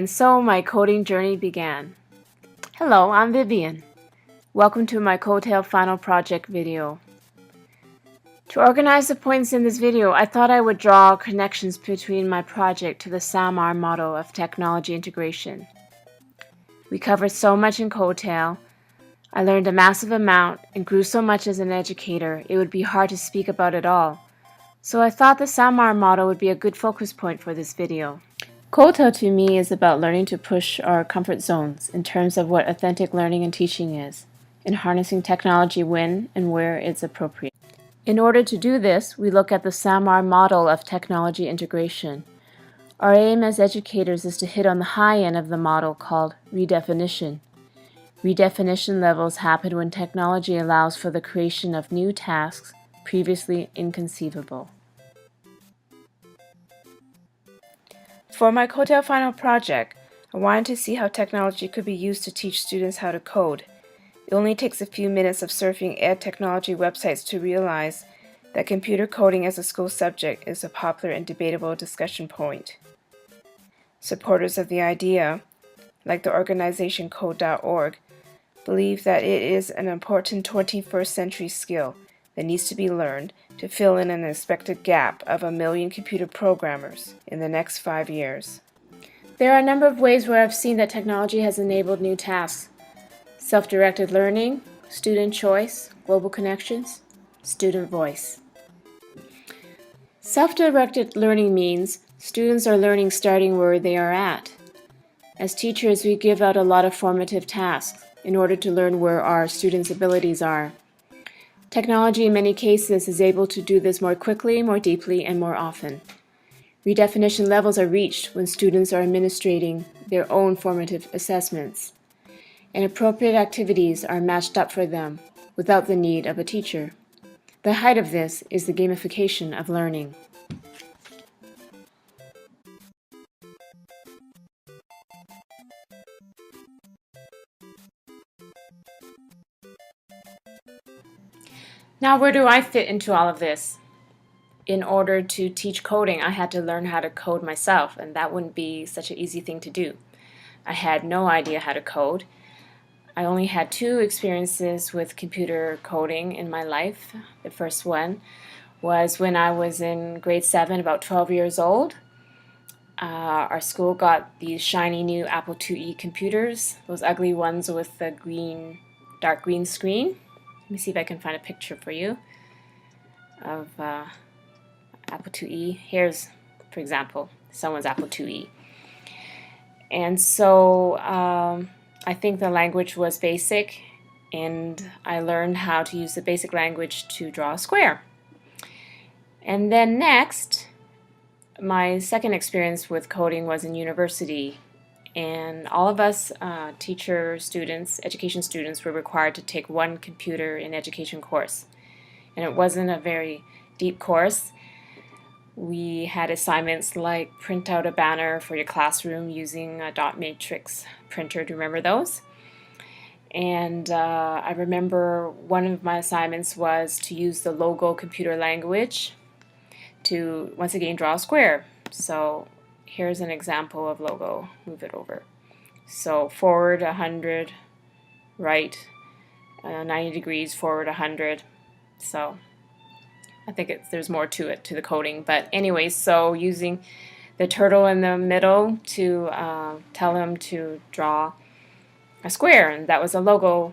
And so my coding journey began. Hello, I'm Vivian. Welcome to my Coetail final project video. To organize the points in this video, I thought I would draw connections between my project to the SAMR model of technology integration. We covered so much in Coetail. I learned a massive amount and grew so much as an educator, it would be hard to speak about it all. So I thought the SAMR model would be a good focus point for this video. Coetail to me is about learning to push our comfort zones in terms of what authentic learning and teaching is, and harnessing technology when and where it's appropriate. In order to do this, we look at the SAMR model of technology integration. Our aim as educators is to hit on the high end of the model called redefinition. Redefinition levels happen when technology allows for the creation of new tasks previously inconceivable. For my Coetail final project, I wanted to see how technology could be used to teach students how to code. It only takes a few minutes of surfing ed technology websites to realize that computer coding as a school subject is a popular and debatable discussion point. Supporters of the idea, like the organization Code.org, believe that it is an important 21st century skill that needs to be learned to fill in an expected gap of 1 million computer programmers in the next 5 years. There are a number of ways where I've seen that technology has enabled new tasks. Self-directed learning, student choice, global connections, student voice. Self-directed learning means students are learning starting where they are at. As teachers, we give out a lot of formative tasks in order to learn where our students' abilities are. Technology in many cases is able to do this more quickly, more deeply, and more often. Redefinition levels are reached when students are administrating their own formative assessments, and appropriate activities are matched up for them without the need of a teacher. The height of this is the gamification of learning. Now, where do I fit into all of this? In order to teach coding, I had to learn how to code myself, and that wouldn't be such an easy thing to do. I had no idea how to code. I only had 2 experiences with computer coding in my life. The first one was when I was in grade 7, about 12 years old. Our school got these shiny new Apple IIe computers, those ugly ones with the dark green screen. Let me see if I can find a picture for you of Apple IIe. Here's, for example, someone's Apple IIe. And so I think the language was BASIC, and I learned how to use the BASIC language to draw a square. And then next, my second experience with coding was in university, and all of us education students were required to take one computer in education course. And it wasn't a very deep course. We had assignments like print out a banner for your classroom using a dot matrix printer. Do you remember those? And I remember one of my assignments was to use the logo computer language to, once again, draw a square. So here's an example of logo. Move it over. So forward 100, right 90 degrees, forward 100. So I think there's more to it, to the coding. But anyway, so using the turtle in the middle to tell him to draw a square, and that was a logo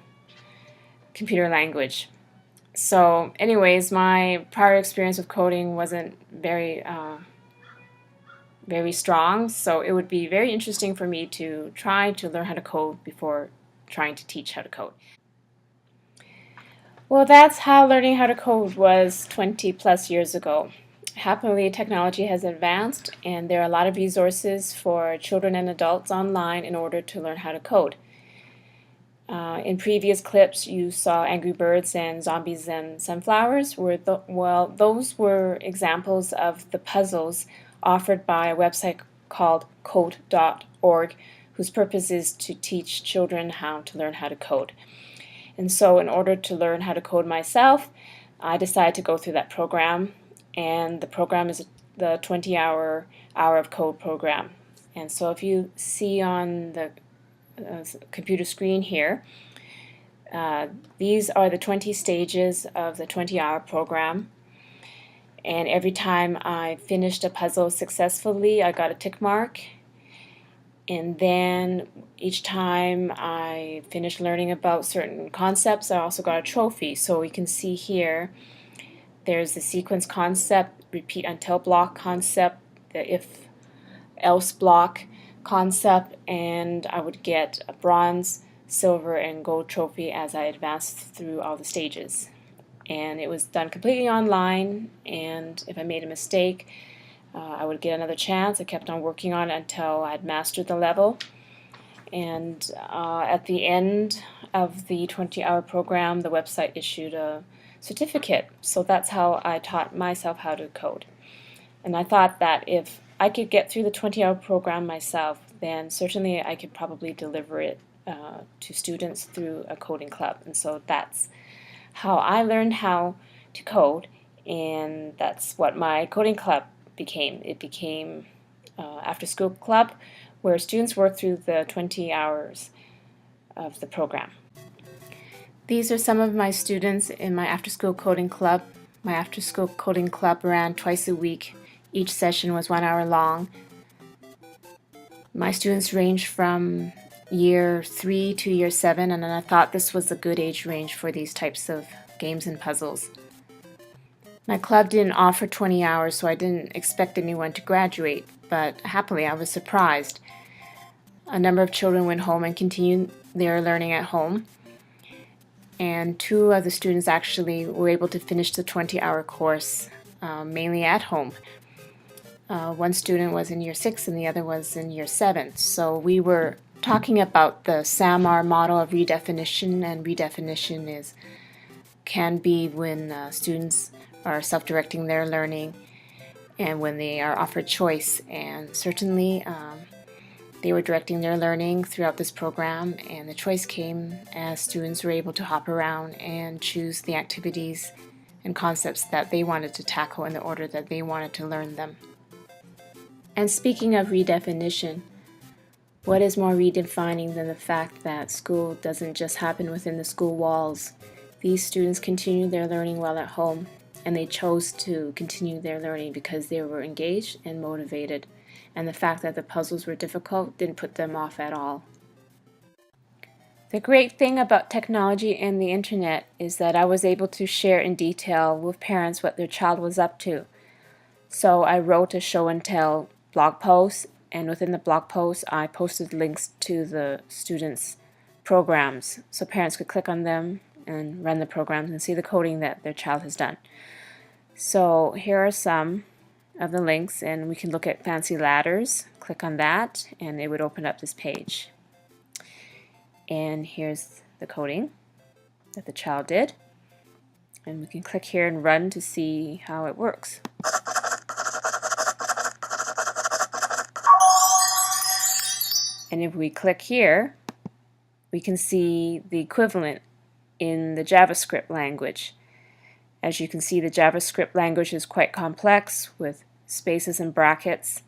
computer language. So anyways, my prior experience with coding wasn't very strong, so it would be very interesting for me to try to learn how to code before trying to teach how to code. Well, that's how learning how to code was 20 plus years ago. Happily, technology has advanced, and there are a lot of resources for children and adults online in order to learn how to code. In previous clips, you saw Angry Birds and Zombies and Sunflowers. Those were examples of the puzzles offered by a website called Code.org, whose purpose is to teach children how to learn how to code. And so in order to learn how to code myself, I decided to go through that program, and the program is the 20-hour of code program. And so if you see on the computer screen here, these are the 20 stages of the 20-hour program. And every time I finished a puzzle successfully, I got a tick mark. And then each time I finished learning about certain concepts, I also got a trophy. So we can see here, there's the sequence concept, repeat until block concept, the if else block concept, and I would get a bronze, silver, and gold trophy as I advanced through all the stages. And it was done completely online, and if I made a mistake, I would get another chance. I kept on working on it until I'd mastered the level. And at the end of the 20-hour program, the website issued a certificate. So that's how I taught myself how to code. And I thought that if I could get through the 20-hour program myself, then certainly I could probably deliver it to students through a coding club. And so that's how I learned how to code, and that's what my coding club became. It became after-school club where students work through the 20 hours of the program. These are some of my students in my after-school coding club. My after-school coding club ran twice a week. Each session was 1 hour long. My students ranged from year 3 to year 7, and I thought this was a good age range for these types of games and puzzles. My club didn't offer 20 hours, so I didn't expect anyone to graduate, but happily I was surprised. A number of children went home and continued their learning at home, and 2 of the students actually were able to finish the 20-hour course mainly at home. One student was in year 6 and the other was in year 7. So we were talking about the SAMR model of redefinition, and redefinition can be when students are self-directing their learning and when they are offered choice. And certainly they were directing their learning throughout this program, and the choice came as students were able to hop around and choose the activities and concepts that they wanted to tackle in the order that they wanted to learn them. And speaking of redefinition, what is more redefining than the fact that school doesn't just happen within the school walls? These students continued their learning while at home, and they chose to continue their learning because they were engaged and motivated, and the fact that the puzzles were difficult didn't put them off at all. The great thing about technology and the internet is that I was able to share in detail with parents what their child was up to. So I wrote a show and tell blog post, and within the blog post I posted links to the students' programs so parents could click on them and run the programs and see the coding that their child has done. So here are some of the links, and we can look at fancy ladders. Click on that and it would open up this page. And here's the coding that the child did. And we can click here and run to see how it works. And if we click here, we can see the equivalent in the JavaScript language. As you can see, the JavaScript language is quite complex with spaces and brackets.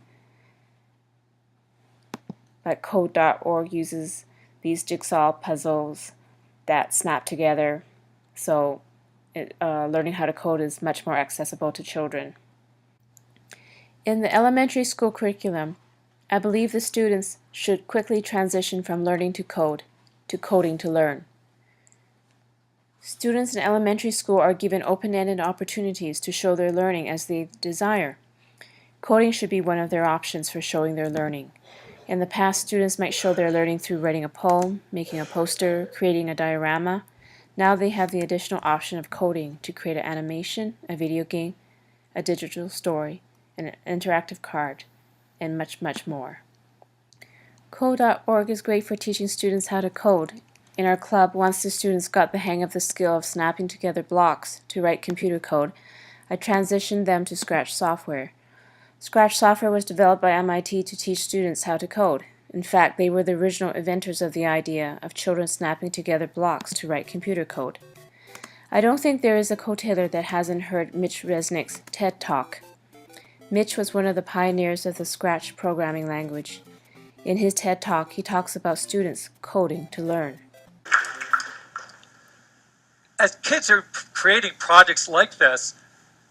But Code.org uses these jigsaw puzzles that snap together, so learning how to code is much more accessible to children. In the elementary school curriculum, I believe the students should quickly transition from learning to code to coding to learn. Students in elementary school are given open-ended opportunities to show their learning as they desire. Coding should be one of their options for showing their learning. In the past, students might show their learning through writing a poem, making a poster, creating a diorama. Now they have the additional option of coding to create an animation, a video game, a digital story, an interactive card, and much, much more. Code.org is great for teaching students how to code. In our club, once the students got the hang of the skill of snapping together blocks to write computer code, I transitioned them to Scratch software. Scratch software was developed by MIT to teach students how to code. In fact, they were the original inventors of the idea of children snapping together blocks to write computer code. I don't think there is a Coetailer that hasn't heard Mitch Resnick's TED Talk. Mitch was one of the pioneers of the Scratch programming language. In his TED Talk, he talks about students coding to learn. As kids are creating projects like this,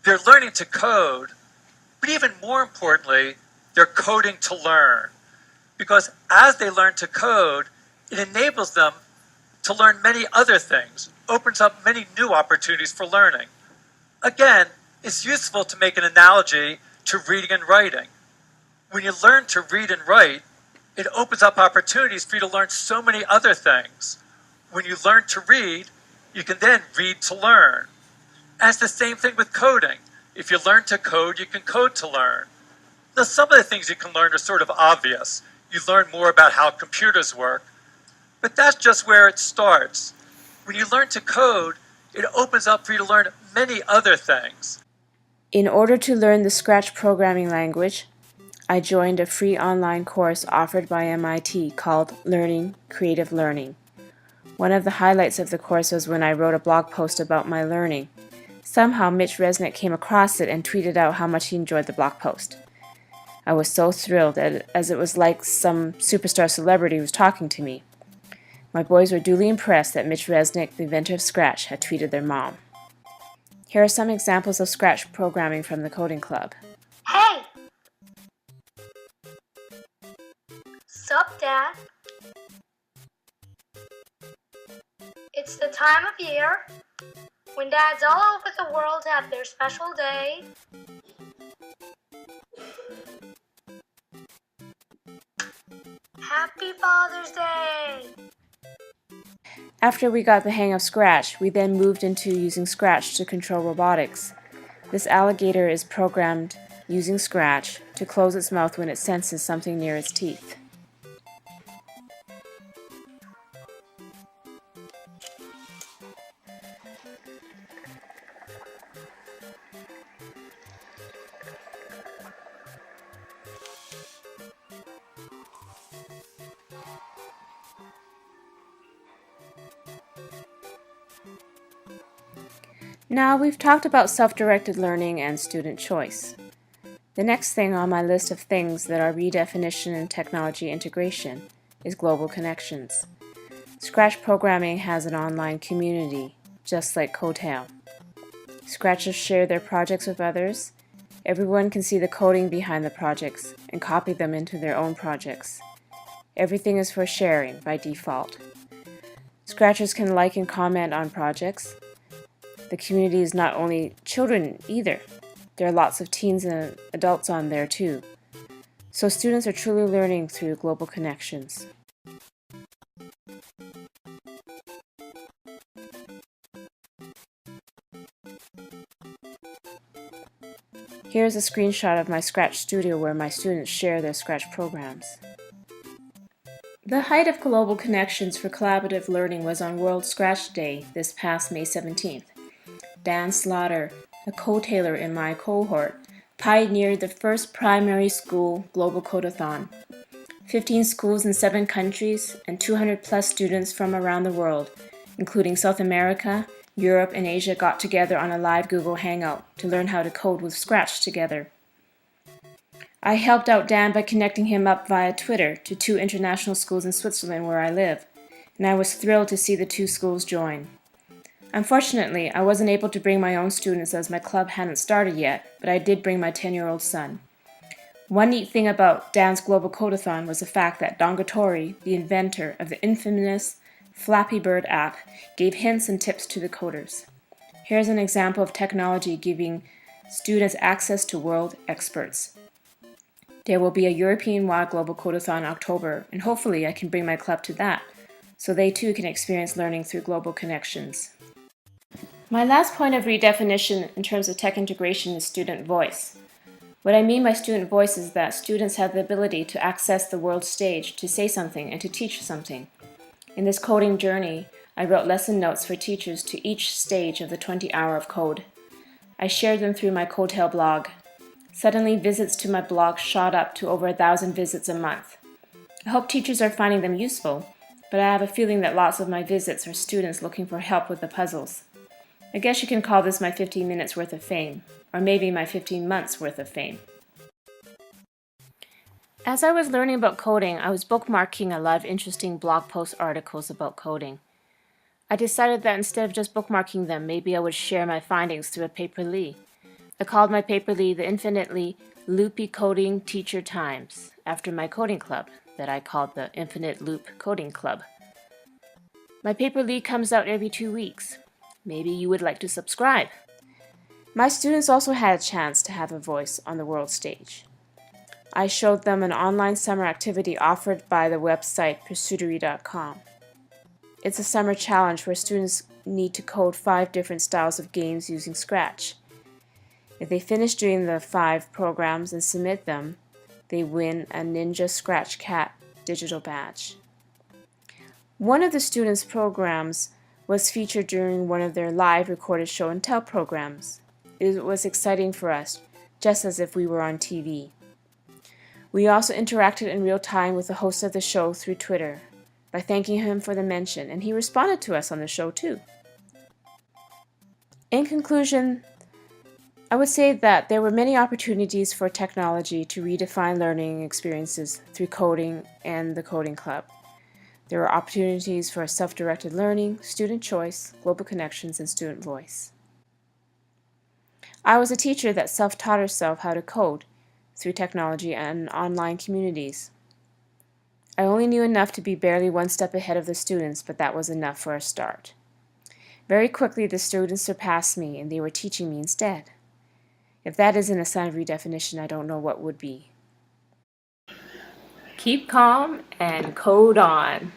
they're learning to code, but even more importantly, they're coding to learn. Because as they learn to code, it enables them to learn many other things, opens up many new opportunities for learning. Again, it's useful to make an analogy to reading and writing. When you learn to read and write, it opens up opportunities for you to learn so many other things. When you learn to read, you can then read to learn. And it's the same thing with coding. If you learn to code, you can code to learn. Now, some of the things you can learn are sort of obvious. You learn more about how computers work, but that's just where it starts. When you learn to code, it opens up for you to learn many other things. In order to learn the Scratch programming language, I joined a free online course offered by MIT called Learning Creative Learning. One of the highlights of the course was when I wrote a blog post about my learning. Somehow Mitch Resnick came across it and tweeted out how much he enjoyed the blog post. I was so thrilled, as it was like some superstar celebrity was talking to me. My boys were duly impressed that Mitch Resnick, the inventor of Scratch, had tweeted their mom. Here are some examples of Scratch programming from the Coding Club. Hey! Sup, Dad? It's the time of year when dads all over the world have their special day. Happy Father's Day! After we got the hang of Scratch, we then moved into using Scratch to control robotics. This alligator is programmed using Scratch to close its mouth when it senses something near its teeth. Now we've talked about self-directed learning and student choice. The next thing on my list of things that are redefinition and technology integration is global connections. Scratch programming has an online community, just like Coetail. Scratchers share their projects with others. Everyone can see the coding behind the projects and copy them into their own projects. Everything is for sharing by default. Scratchers can like and comment on projects. The community is not only children either. There are lots of teens and adults on there too. So students are truly learning through global connections. Here's a screenshot of my Scratch studio where my students share their Scratch programs. The height of global connections for collaborative learning was on World Scratch Day this past May 17th. Dan Slaughter, a co-tailer in my cohort, pioneered the first primary school global codeathon. 15 schools in 7 countries and 200 plus students from around the world, including South America, Europe, and Asia, got together on a live Google Hangout to learn how to code with Scratch together. I helped out Dan by connecting him up via Twitter to 2 international schools in Switzerland where I live, and I was thrilled to see the 2 schools join. Unfortunately, I wasn't able to bring my own students as my club hadn't started yet, but I did bring my 10-year-old son. One neat thing about Dan's Global Codeathon was the fact that Don Gattori, the inventor of the infamous Flappy Bird app, gave hints and tips to the coders. Here's an example of technology giving students access to world experts. There will be a European-wide Global Codeathon in October, and hopefully I can bring my club to that, so they too can experience learning through global connections. My last point of redefinition in terms of tech integration is student voice. What I mean by student voice is that students have the ability to access the world stage to say something and to teach something. In this coding journey, I wrote lesson notes for teachers to each stage of the 20-hour of code. I shared them through my Coetail blog. Suddenly, visits to my blog shot up to over 1,000 visits a month. I hope teachers are finding them useful, but I have a feeling that lots of my visits are students looking for help with the puzzles. I guess you can call this my 15 minutes worth of fame, or maybe my 15 months worth of fame. As I was learning about coding, I was bookmarking a lot of interesting blog post articles about coding. I decided that instead of just bookmarking them, maybe I would share my findings through a paperly. I called my paperly the Infinitely Loopy Coding Teacher Times, after my coding club that I called the Infinite Loop Coding Club. My paperly comes out every 2 weeks. Maybe you would like to subscribe. My students also had a chance to have a voice on the world stage. I showed them an online summer activity offered by the website pursuitery.com. It's a summer challenge where students need to code 5 different styles of games using Scratch. If they finish doing the 5 programs and submit them, they win a Ninja Scratch Cat digital badge. One of the students' programs was featured during one of their live recorded show and tell programs. It was exciting for us, just as if we were on TV. We also interacted in real time with the host of the show through Twitter by thanking him for the mention, and he responded to us on the show too. In conclusion, I would say that there were many opportunities for technology to redefine learning experiences through coding and the Coding Club. There were opportunities for self-directed learning, student choice, global connections, and student voice. I was a teacher that self-taught herself how to code through technology and online communities. I only knew enough to be barely one step ahead of the students, but that was enough for a start. Very quickly, the students surpassed me, and they were teaching me instead. If that isn't a sign of redefinition, I don't know what would be. Keep calm and code on.